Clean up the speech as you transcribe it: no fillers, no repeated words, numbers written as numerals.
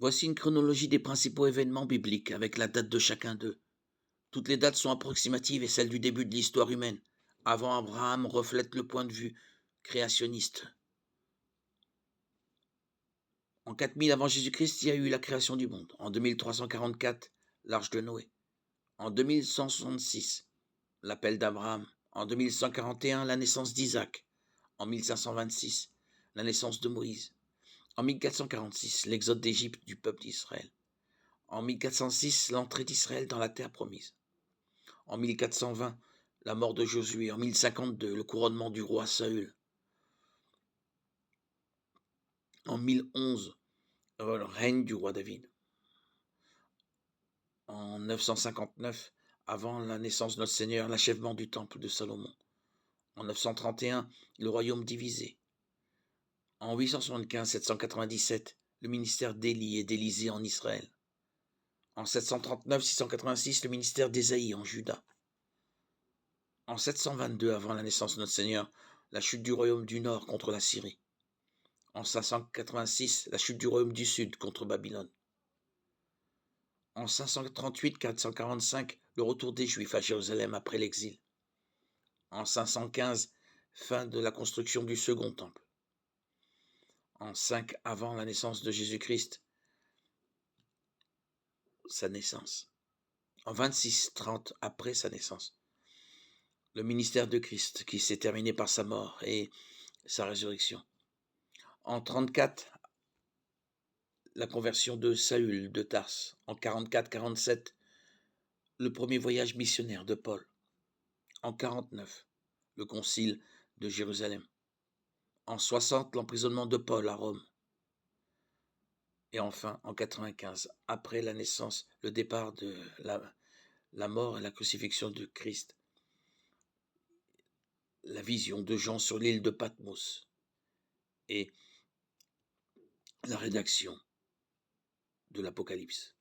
Voici une chronologie des principaux événements bibliques avec la date de chacun d'eux. Toutes les dates sont approximatives et celle du début de l'histoire humaine, avant Abraham, reflète le point de vue créationniste. En 4000 avant Jésus-Christ, il y a eu la création du monde. En 2344, l'arche de Noé. En 2166, l'appel d'Abraham. En 2141, la naissance d'Isaac. En 1526, la naissance de Moïse. En 1446, l'exode d'Égypte du peuple d'Israël. En 1406, l'entrée d'Israël dans la terre promise. En 1420, la mort de Josué. En 1052, le couronnement du roi Saül. En 1011, le règne du roi David. En 959, avant la naissance de notre Seigneur, l'achèvement du temple de Salomon. En 931, le royaume divisé. En 875-797, le ministère d'Élie et d'Élisée en Israël. En 739-686, le ministère d'Ésaïe en Juda. En 722, avant la naissance de notre Seigneur, la chute du royaume du Nord contre la Syrie. En 586, la chute du royaume du Sud contre Babylone. En 538-445, le retour des Juifs à Jérusalem après l'exil. En 515, fin de la construction du second temple. En 5 avant la naissance de Jésus-Christ, sa naissance. En 26-30 après sa naissance, le ministère de Christ qui s'est terminé par sa mort et sa résurrection. En 34, la conversion de Saül de Tarse. En 44-47, le premier voyage missionnaire de Paul. En 49, le concile de Jérusalem. En 60, l'emprisonnement de Paul à Rome. Et enfin, en 95, après la naissance, le départ de la mort et la crucifixion de Christ, la vision de Jean sur l'île de Patmos et la rédaction de l'Apocalypse.